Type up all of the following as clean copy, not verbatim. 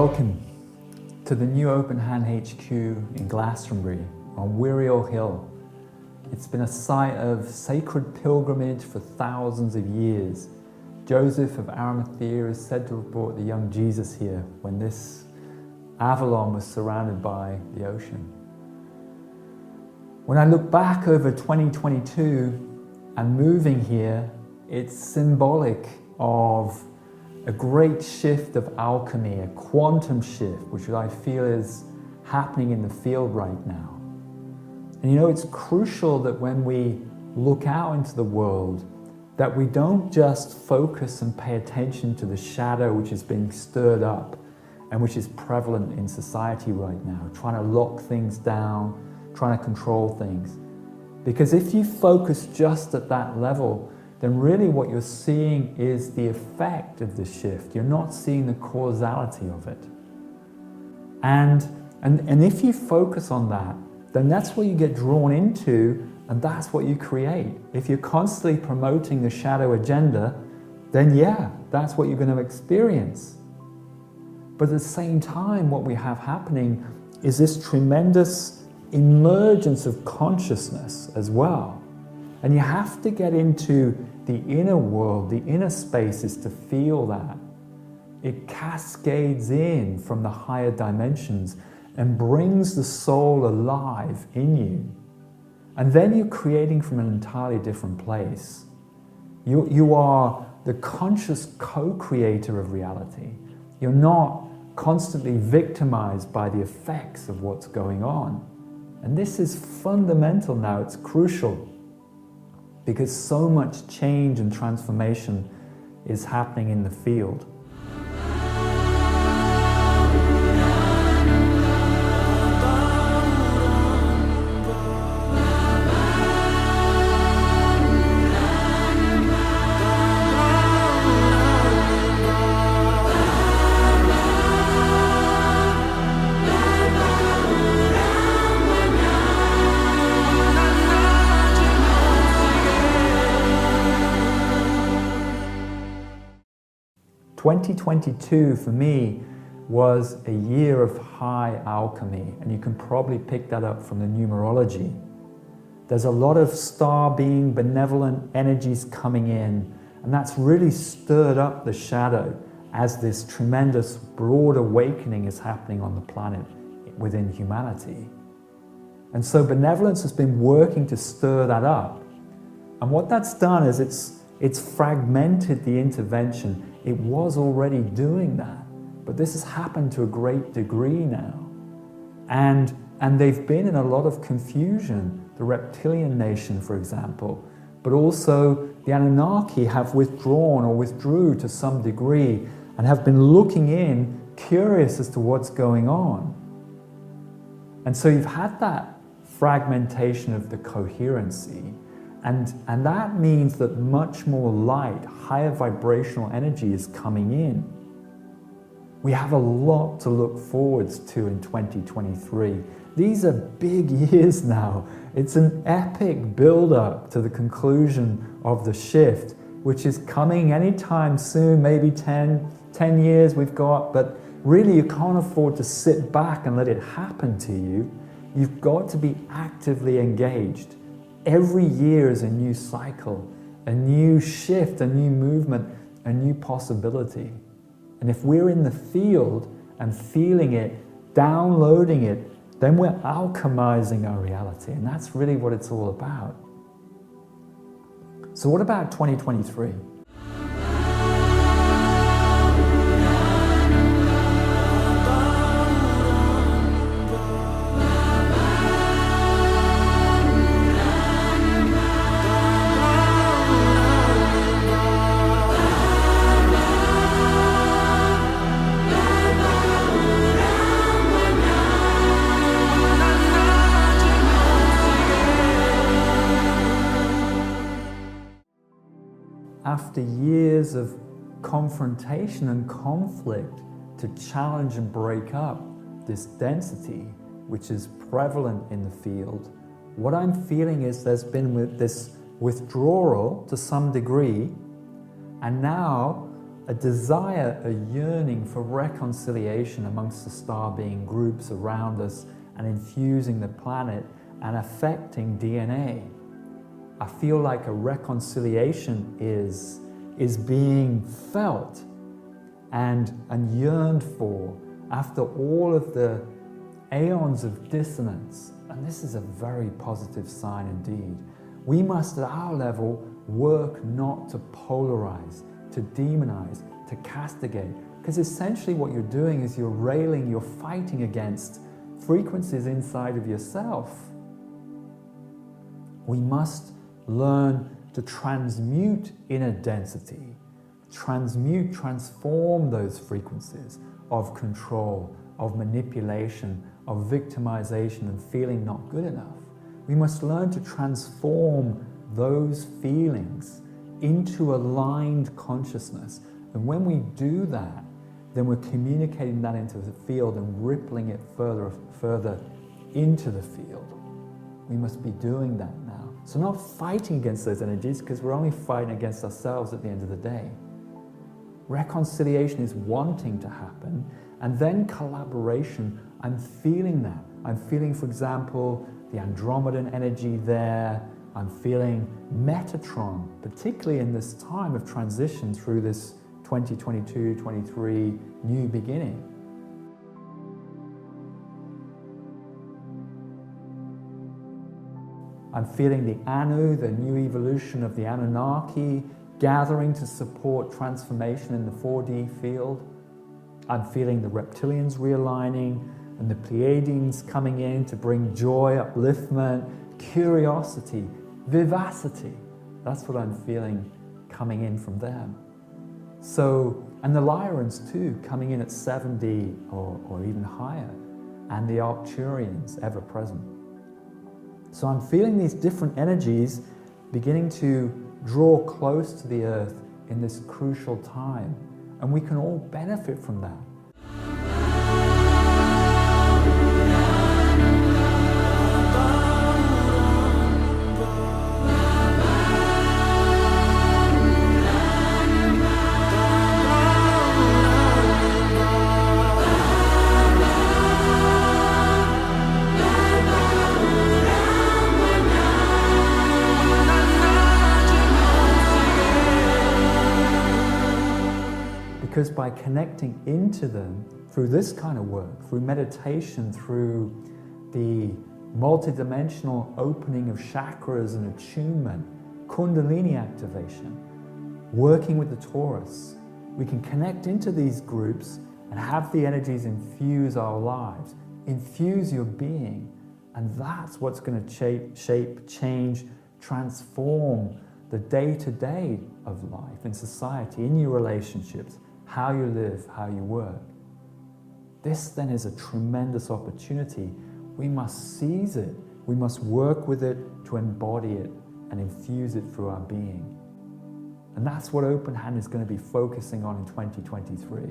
Welcome to the new Openhand HQ in Glastonbury on Wiriel Hill. It's been a site of sacred pilgrimage for thousands of years. Joseph of Arimathea is said to have brought the young Jesus here when this Avalon was surrounded by the ocean. When I look back over 2022 and moving here, it's symbolic of a great shift of alchemy, a quantum shift, which I feel is happening in the field right now. And you know, it's crucial that when we look out into the world, that we don't just focus and pay attention to the shadow which is being stirred up and which is prevalent in society right now, trying to lock things down, trying to control things. Because if you focus just at that level, then really what you're seeing is the effect of the shift. You're not seeing the causality of it. And if you focus on that, then that's what you get drawn into, and that's what you create. If you're constantly promoting the shadow agenda, then yeah, that's what you're going to experience. But at the same time, what we have happening is this tremendous emergence of consciousness as well. And you have to get into the inner world, the inner spaces to feel that. It cascades in from the higher dimensions and brings the soul alive in you. And then you're creating from an entirely different place. You are the conscious co-creator of reality. You're not constantly victimized by the effects of what's going on. And this is fundamental now, it's crucial, because so much change and transformation is happening in the field. "2022 for me was a year of high alchemy, and you can probably pick that up from the numerology. There's a lot of star being benevolent energies coming in, and that's really stirred up the shadow as this tremendous broad awakening is happening on the planet within humanity. And so benevolence has been working to stir that up. And what that's done is it's fragmented the intervention. It was already doing that, but this has happened to a great degree now. And they've been in a lot of confusion. The reptilian nation, for example, but also the Anunnaki have withdrawn or withdrew to some degree and have been looking in, curious as to what's going on. And so you've had that fragmentation of the coherency. And that means that much more light, higher vibrational energy is coming in. We have a lot to look forward to in 2023. These are big years now. It's an epic build-up to the conclusion of the shift, which is coming anytime soon, maybe 10 years we've got, but really you can't afford to sit back and let it happen to you. You've got to be actively engaged. Every year is a new cycle, a new shift, a new movement, a new possibility. And if we're in the field and feeling it, downloading it, then we're alchemizing our reality. And that's really what it's all about. So what about 2023? After years of confrontation and conflict to challenge and break up this density, which is prevalent in the field, what I'm feeling is there's been this withdrawal to some degree, and now a desire, a yearning for reconciliation amongst the star being groups around us and infusing the planet and affecting DNA. I feel like a reconciliation is being felt and yearned for after all of the aeons of dissonance. And this is a very positive sign indeed. We must at our level work not to polarize, to demonize, to castigate, because essentially what you're doing is you're railing, you're fighting against frequencies inside of yourself. We must learn to transmute inner density, transform those frequencies of control, of manipulation, of victimization and feeling not good enough. We must learn to transform those feelings into aligned consciousness. And when we do that, then we're communicating that into the field and rippling it further into the field. We must be doing that now. So not fighting against those energies, because we're only fighting against ourselves at the end of the day. Reconciliation is wanting to happen, and then collaboration, I'm feeling that. I'm feeling, for example, the Andromedan energy there. I'm feeling Metatron, particularly in this time of transition through this 2022-23 new beginning. I'm feeling the Anu, the new evolution of the Anunnaki, gathering to support transformation in the 4D field. I'm feeling the reptilians realigning and the Pleiadians coming in to bring joy, upliftment, curiosity, vivacity. That's what I'm feeling coming in from them. So, and the Lyrans too, coming in at 7D or even higher, and the Arcturians ever present. So I'm feeling these different energies beginning to draw close to the earth in this crucial time, and we can all benefit from that. Because by connecting into them through this kind of work, through meditation, through the multidimensional opening of chakras and attunement, Kundalini activation, working with the Taurus, we can connect into these groups and have the energies infuse our lives, infuse your being, and that's what's going to shape, change, transform the day-to-day of life in society, in your relationships, how you live, how you work. This then is a tremendous opportunity. We must seize it. We must work with it to embody it and infuse it through our being. And that's what Openhand is going to be focusing on in 2023.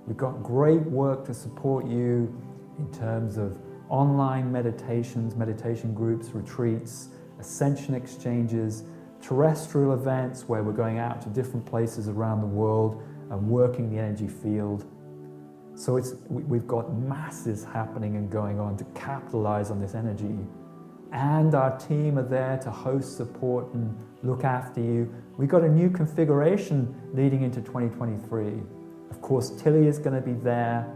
We've got great work to support you in terms of online meditations, meditation groups, retreats, Ascension exchanges, terrestrial events where we're going out to different places around the world and working the energy field. So we've got masses happening and going on to capitalize on this energy. And our team are there to host, support, and look after you. We've got a new configuration leading into 2023. Of course, Tilly is going to be there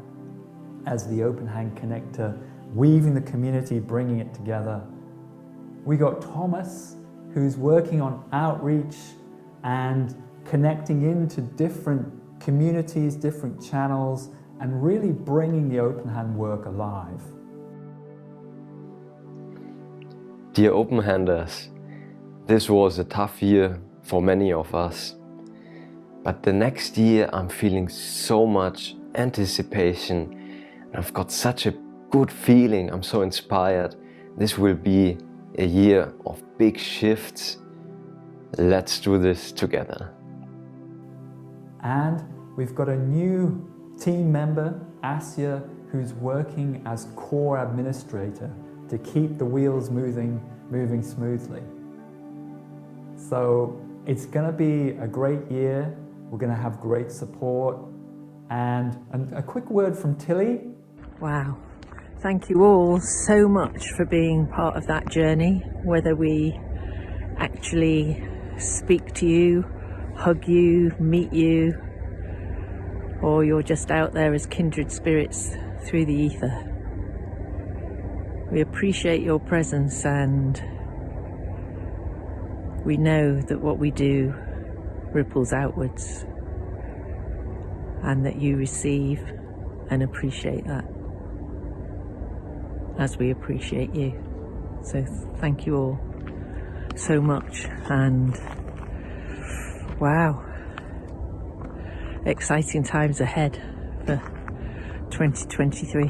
as the Openhand connector, weaving the community, bringing it together. We got Thomas, who's working on outreach and connecting into different communities, different channels, and really bringing the Openhand work alive. Dear Openhanders, this was a tough year for many of us. But the next year I'm feeling so much anticipation. And I've got such a good feeling, I'm so inspired. This will be a year of big shifts. Let's do this together. And we've got a new team member, Asya, who's working as core administrator to keep the wheels moving smoothly. So it's going to be a great year. We're going to have great support. And a quick word from Tilly. Wow. Thank you all so much for being part of that journey, whether we actually speak to you, hug you, meet you, or you're just out there as kindred spirits through the ether. We appreciate your presence, and we know that what we do ripples outwards, and that you receive and appreciate that as we appreciate you. So thank you all so much, and wow, exciting times ahead for 2023.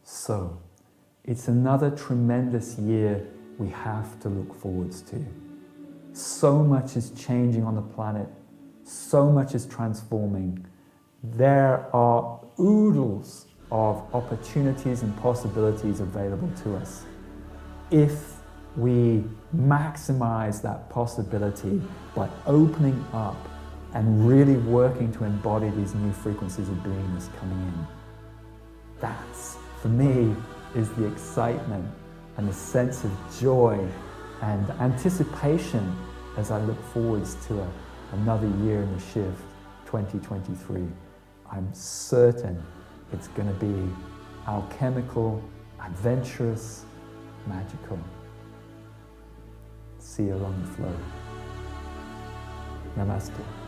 So, it's another tremendous year we have to look forwards to. So much is changing on the planet. So much is transforming. There are oodles of opportunities and possibilities available to us. If we maximize that possibility by opening up and really working to embody these new frequencies of beingness coming in, that's, for me, is the excitement and the sense of joy and anticipation as I look forwards to another year in the shift, 2023. I'm certain it's going to be alchemical, adventurous, magical. See you along the flow. Namaste.